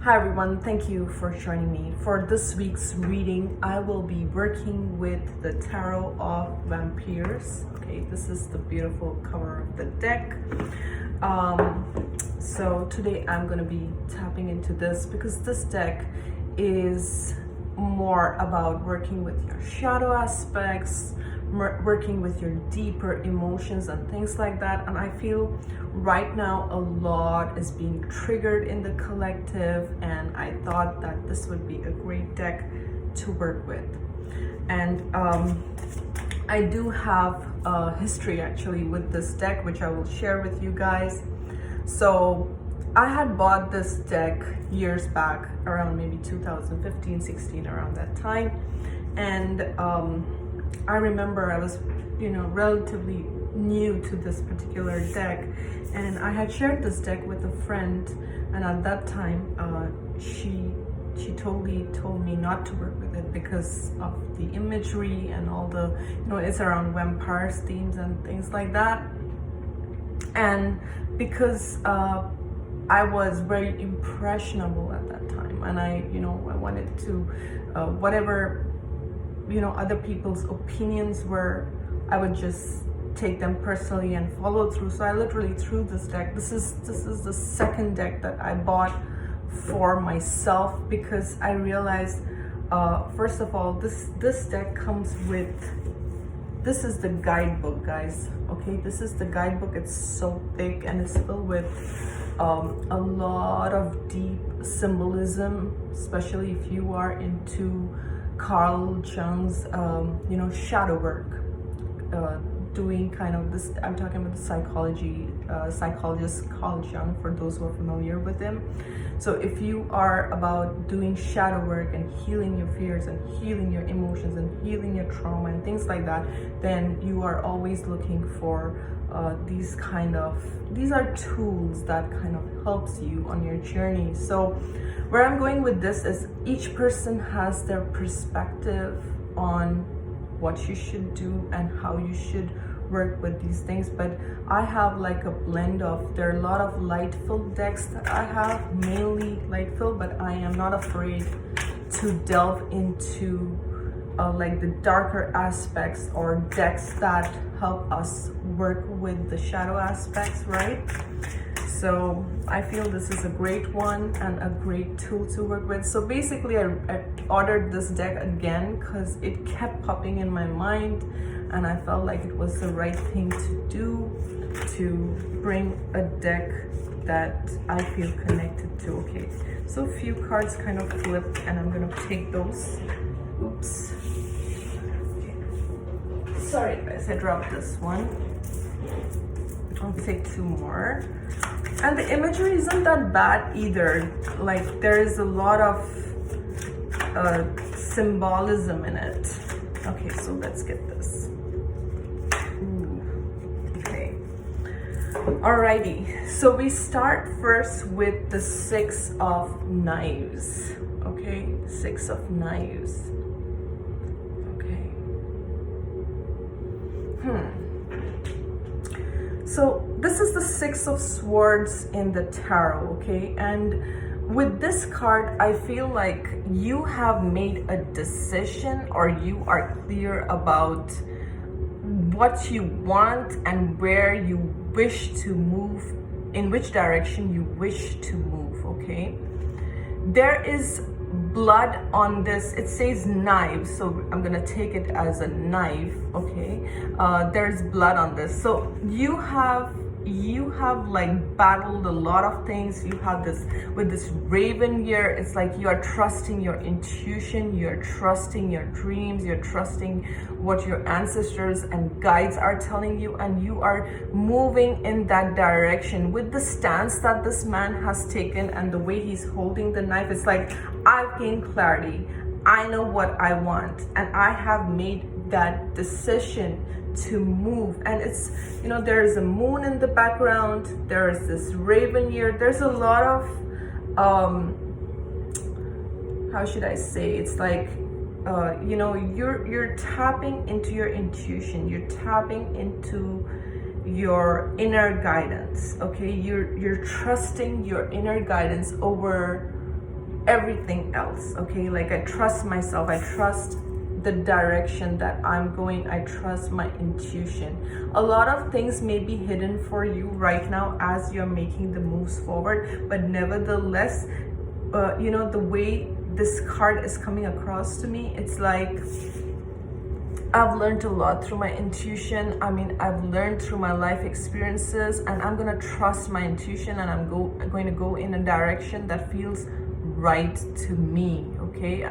Hi everyone, thank you for joining me. For this week's reading, I will be working with the Tarot of Vampires. Okay, this is the beautiful cover of the deck. So today I'm going to be tapping into this because this deck is more about working with your shadow aspects, working with your deeper emotions and things like that. And I feel right now a lot is being triggered in the collective, and I thought that this would be a great deck to work with. And I do have a history actually with this deck, which I will share with you guys. So I had bought this deck years back, around maybe 2015-16, around that time. And I remember I was, relatively new to this particular deck, and I had shared this deck with a friend, and at that time she totally told me not to work with it because of the imagery and all the, it's around vampires themes and things like that. And because I was very impressionable at that time, and I wanted to whatever other people's opinions were, I would just take them personally and follow through. So I literally threw this deck. This is the second deck that I bought for myself, because I realized first of all, this deck comes with, this is the guidebook, guys. Okay, this is the guidebook. It's so thick and it's filled with a lot of deep symbolism, especially if you are into Carl Jung's shadow work, doing kind of this. I'm talking about the psychologist Carl Jung, for those who are familiar with him. So if you are about doing shadow work and healing your fears and healing your emotions and healing your trauma and things like that, then you are always looking for these are tools that kind of helps you on your journey. So where I'm going with this is, each person has their perspective on what you should do and how you should work with these things. But I have like a blend of, there are a lot of light filled decks that I have, mainly light filled, but I am not afraid to delve into like the darker aspects, or decks that help us work with the shadow aspects, right? So I feel this is a great one and a great tool to work with. So basically I ordered this deck again because it kept popping in my mind, and I felt like it was the right thing to do, to bring a deck that I feel connected to. Okay, so a few cards kind of flipped, and I'm gonna take those. Oops. Okay. Sorry guys, I dropped this one. I'll take two more. And the imagery isn't that bad either. Like, there is a lot of symbolism in it. Okay, so let's get this. Ooh. Okay. Alrighty. So we start first with the Six of Knives. Okay, Six of Knives. Okay. So this is the Six of Swords in the tarot, okay? And with this card, I feel like you have made a decision, or you are clear about what you want and where you wish to move, in which direction you wish to move, okay? There is blood on this. It says knives, so I'm gonna take it as a knife, okay? There's blood on this. So you have like battled a lot of things. You have this, with this raven here, it's like you are trusting your intuition, you're trusting your dreams, you're trusting what your ancestors and guides are telling you, and you are moving in that direction. With the stance that this man has taken and the way he's holding the knife, it's like, I've gained clarity, I know what I want, and I have made that decision to move. And it's, there is a moon in the background, there is this raven here, there's a lot of how should I say, it's like you're tapping into your intuition, you're tapping into your inner guidance, okay? You're trusting your inner guidance over everything else, okay? Like I trust myself, I trust the direction that I'm going, I trust my intuition. A lot of things may be hidden for you right now as you're making the moves forward, but nevertheless, you know, the way this card is coming across to me, it's like I've learned a lot through my intuition. I mean, I've learned through my life experiences, and I'm gonna trust my intuition, and I'm going to go in a direction that feels right to me, okay?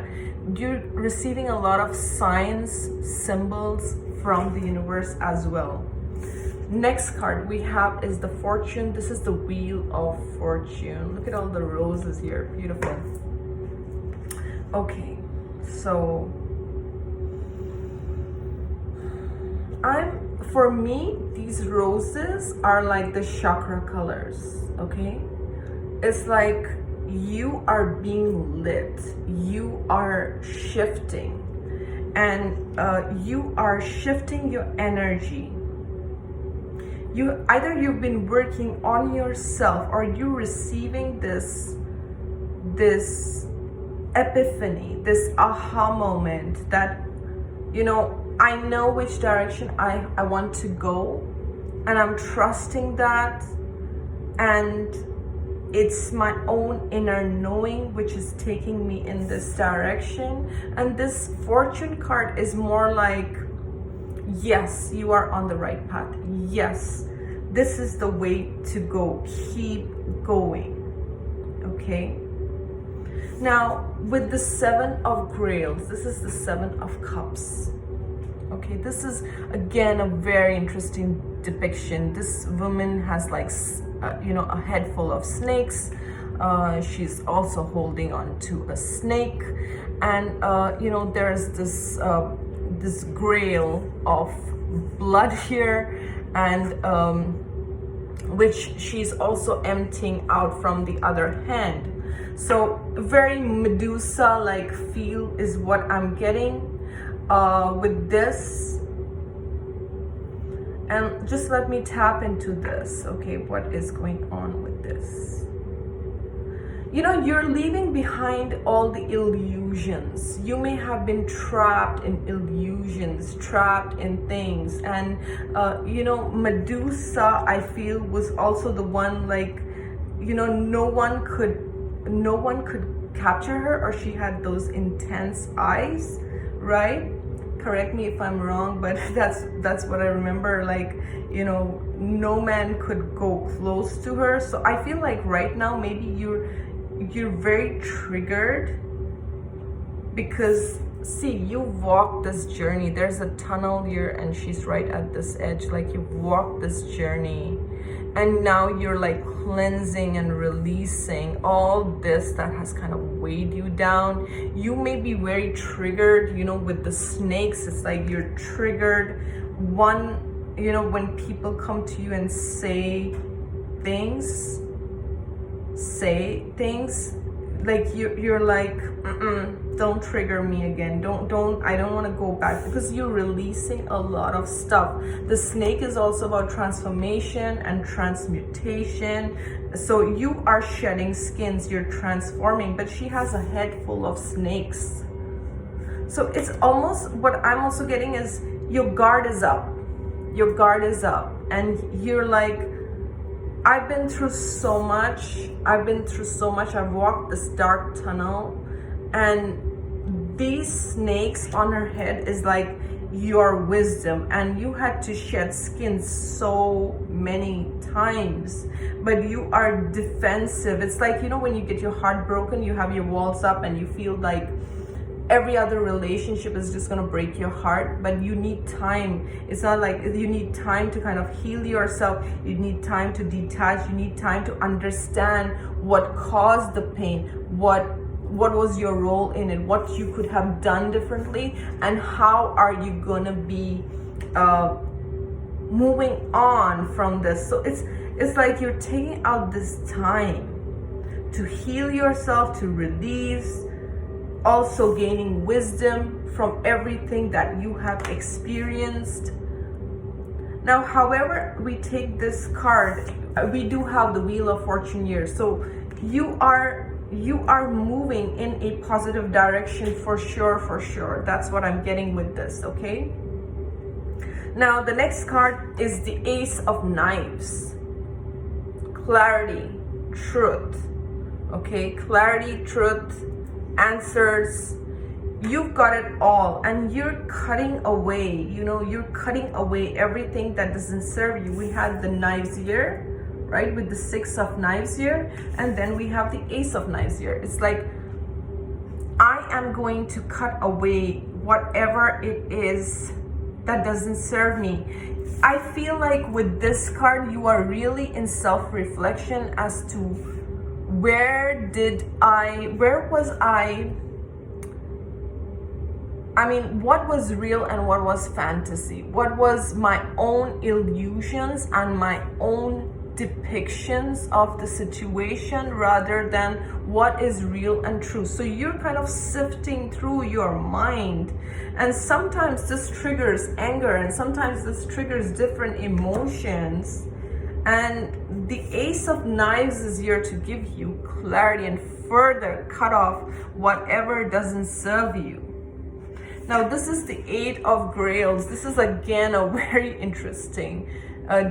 You're receiving a lot of signs, symbols from the universe as well. Next card we have is the Fortune. This is the Wheel of Fortune. Look at all the roses here, beautiful. Okay, so for me, these roses are like the chakra colors, okay? It's like you are being lit, you are shifting, and you are shifting your energy. Either you've been working on yourself, or you're receiving this epiphany, this aha moment that, you know, I know which direction I want to go, and I'm trusting that, and it's my own inner knowing which is taking me in this direction. And this Fortune card is more like, yes, you are on the right path. Yes, this is the way to go. Keep going, okay? Now, with the Seven of Grails, this is the Seven of Cups. Okay, this is again a very interesting depiction. This woman has like, you know, a head full of snakes. She's also holding on to a snake, and you know, there's this this grail of blood here, and which she's also emptying out from the other hand. So very Medusa-like feel is what I'm getting with this. And just let me tap into this, okay? What is going on with this? You know, you're leaving behind all the illusions. You may have been trapped in illusions, trapped in things. And, you know, Medusa, I feel, was also the one, like, you know, no one could capture her, or she had those intense eyes, right? Correct me if I'm wrong, but that's what I remember. Like, you know, no man could go close to her. So I feel like right now maybe you're very triggered, because see, you've walked this journey. There's a tunnel here, and she's right at this edge. Like, you've walked this journey, and now you're like cleansing and releasing all this that has kind of weighed you down. You may be very triggered, you know, with the snakes. It's like you're triggered. One, you know, when people come to you and say things, like you're like, don't trigger me again. I don't want to go back, because you're releasing a lot of stuff. The snake is also about transformation and transmutation. So you are shedding skins, you're transforming, but she has a head full of snakes. So it's almost, what I'm also getting is your guard is up. Your guard is up, and you're like, I've been through so much. I've walked this dark tunnel, and these snakes on her head is like your wisdom, and you had to shed skin so many times, but you are defensive. It's like, you know, when you get your heart broken, you have your walls up, and you feel like every other relationship is just gonna break your heart, but you need time. It's not like you need time to kind of heal yourself. You need time to detach. You need time to understand what caused the pain, what was your role in it, what you could have done differently, and how are you gonna be moving on from this. So it's like you're taking out this time to heal yourself, to release, also gaining wisdom from everything that you have experienced. Now, however we take this card, we do have the Wheel of Fortune here. So you are you are moving in a positive direction for sure, for sure. That's what I'm getting with this, okay? Now, the next card is the Ace of Knives. Clarity, truth, okay? Clarity, truth, answers. You've got it all, and you're cutting away, you know, you're cutting away everything that doesn't serve you. We had the knives here, right, with the Six of Knives here, and then we have the Ace of Knives here. It's like, I am going to cut away whatever it is that doesn't serve me. I feel like with this card, you are really in self-reflection as to where was I mean, what was real and what was fantasy? What was my own illusions and my own depictions of the situation rather than what is real and true? So you're kind of sifting through your mind, and sometimes this triggers anger, and sometimes this triggers different emotions. And the Ace of Knives is here to give you clarity and further cut off whatever doesn't serve you. Now, this is the Eight of Grails. This is again a very interesting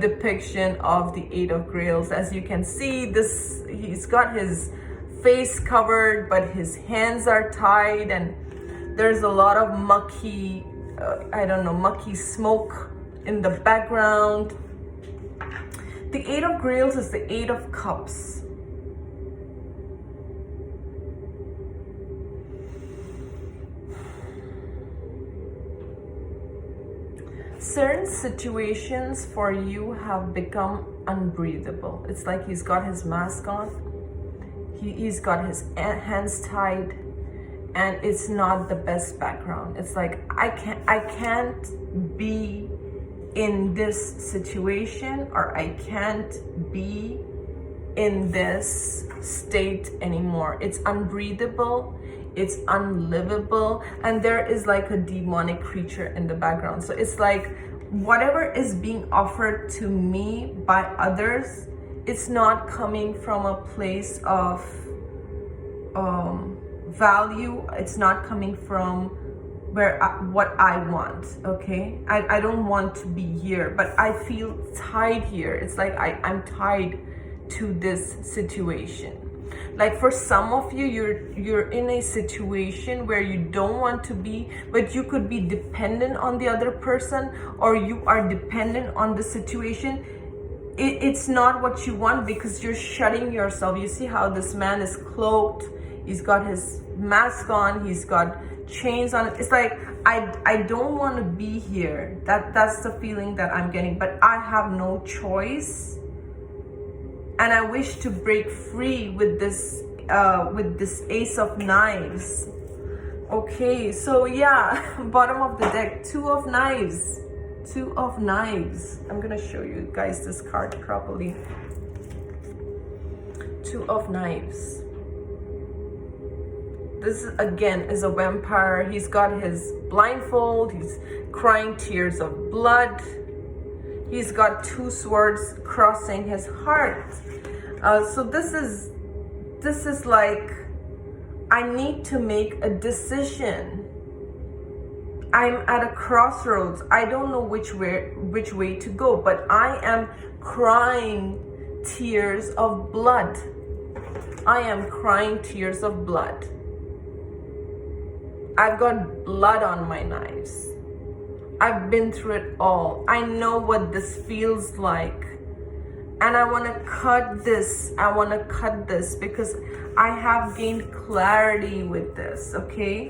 depiction of the Eight of Grails. As you can see, he's got his face covered, but his hands are tied, and there's a lot of mucky, mucky smoke in the background. The Eight of Grails is the Eight of Cups. Certain situations for you have become unbreathable. It's like he's got his mask on, he's got his hands tied, and it's not the best background. It's like, I can't be in this situation, or I can't be in this state anymore. It's unbreathable, it's unlivable, and there is like a demonic creature in the background. So it's like, whatever is being offered to me by others, it's not coming from a place of value. It's not coming from what I want, okay? I don't want to be here, but I feel tied here. It's like I'm tied to this situation. Like, for some of you, you're in a situation where you don't want to be, but you could be dependent on the other person, or you are dependent on the situation. It's not what you want, because you're shutting yourself. You see how this man is cloaked, he's got his mask on, he's got chains on. It's like, I don't want to be here. That's the feeling that I'm getting, but I have no choice. And I wish to break free with this Ace of Knives. Okay, so yeah, bottom of the deck, Two of Knives. Two of Knives. I'm gonna show you guys this card properly. Two of Knives. This again is a vampire. He's got his blindfold. He's crying tears of blood. He's got two swords crossing his heart. So this is like, I need to make a decision. I'm at a crossroads. I don't know which way to go, but I am crying tears of blood. I am crying tears of blood. I've got blood on my knives. I've been through it all. I know what this feels like. And I want to cut this. I want to cut this because I have gained clarity with this, okay?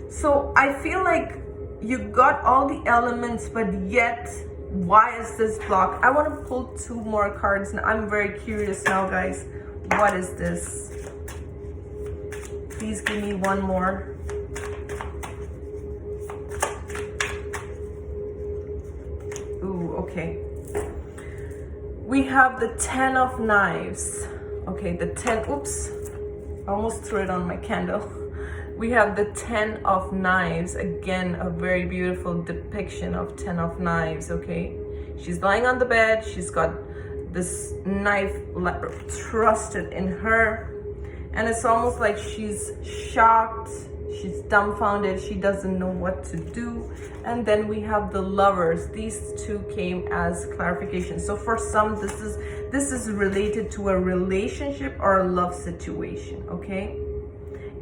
So I feel like you got all the elements, but yet, why is this blocked? I want to pull two more cards. Now, I'm very curious now, guys. What is this? Please give me one more. Ooh, okay. We have the Ten of Knives. Okay, the 10, oops, almost threw it on my candle. We have the Ten of Knives. Again, a very beautiful depiction of Ten of Knives, okay? She's lying on the bed. She's got this knife thrusted in her. And it's almost like she's shocked, she's dumbfounded, she doesn't know what to do. And then we have the Lovers. These two came as clarification. So for some, this is related to a relationship or a love situation, okay?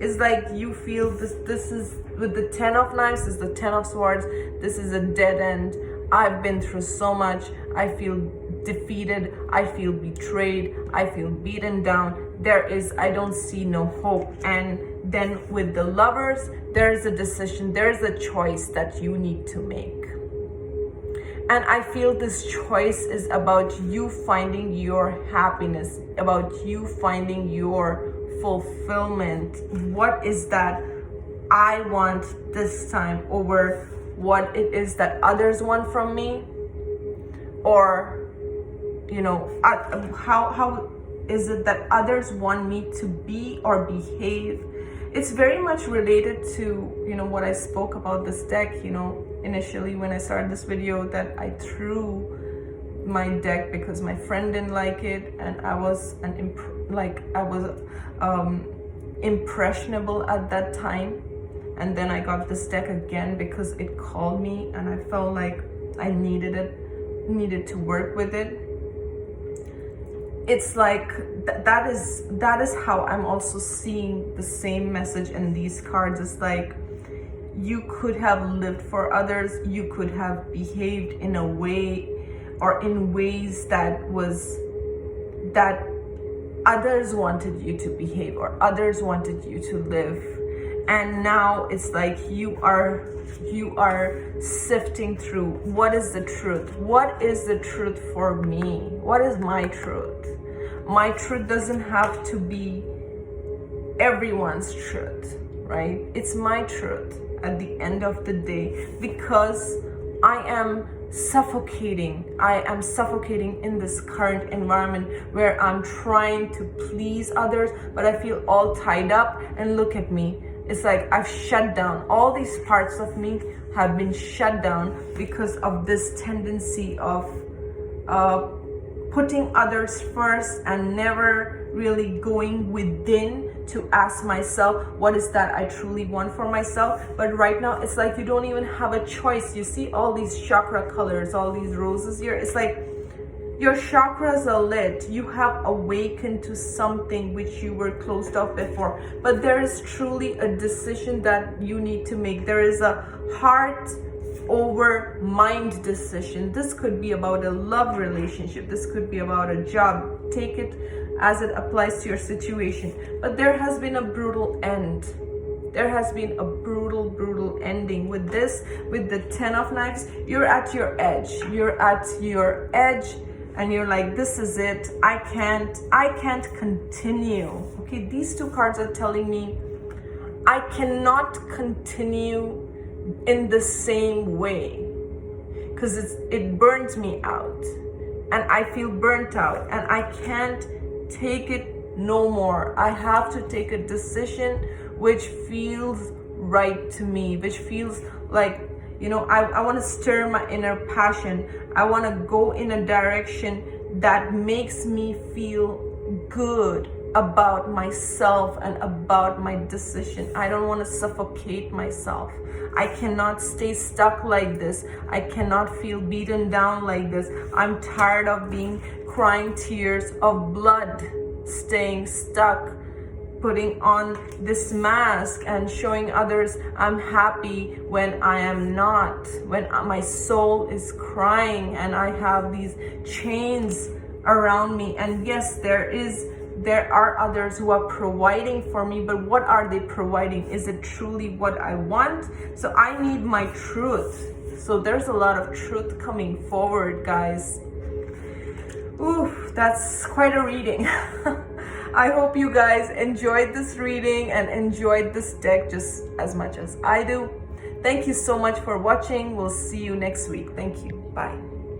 It's like you feel this is, with the Ten of Knives, is the Ten of Swords, this is a dead end. I've been through so much, I feel defeated, I feel betrayed, I feel beaten down. I don't see no hope. And then with the Lovers, there's a decision, there's a choice that you need to make. And I feel this choice is about you finding your happiness, about you finding your fulfillment. What is that I want this time over what it is that others want from me? Or, you know, how is it that others want me to be or behave? It's very much related to, you know, what I spoke about this deck, you know, initially when I started this video, that I threw my deck because my friend didn't like it, and I was impressionable at that time. And then I got this deck again because it called me and I felt like I needed to work with it. It's like that is how I'm also seeing the same message in these cards. It's like you could have lived for others, you could have behaved in a way or in ways that others wanted you to behave or others wanted you to live. And now it's like you are sifting through, what is the truth? What is the truth for me? What is my truth? My truth doesn't have to be everyone's truth, right? It's my truth at the end of the day, because I am suffocating in this current environment where I'm trying to please others, but I feel all tied up. And look at me, it's like I've shut down. All these parts of me have been shut down because of this tendency of putting others first and never really going within to ask myself, what is that I truly want for myself? But right now, it's like you don't even have a choice. You see all these chakra colors, all these roses here. It's like your chakras are lit. You have awakened to something which you were closed off before. But there is truly a decision that you need to make. There is a heart over mind decision. This could be about a love relationship. This could be about a job. Take it as it applies to your situation. But there has been a brutal end. There has been a brutal ending with this. With the Ten of Knives, you're at your edge. You're at your edge and you're like, this is it. I can't continue. Okay, these two cards are telling me I cannot continue in the same way, because it burns me out and I feel burnt out and I can't take it no more. I have to take a decision which feels right to me, which feels like, you know, I want to stir my inner passion. I want to go in a direction that makes me feel good about myself and about my decision. I don't want to suffocate myself. I cannot stay stuck like this. I cannot feel beaten down like this. I'm tired of crying tears of blood, staying stuck, putting on this mask and showing others I'm happy when I am not, when my soul is crying and I have these chains around me. And yes, there are others who are providing for me, but what are they providing? Is it truly what I want? So I need my truth. So there's a lot of truth coming forward, guys. Ooh, that's quite a reading. I hope you guys enjoyed this reading and enjoyed this deck just as much as I do. Thank you so much for watching. We'll see you next week. Thank you. Bye.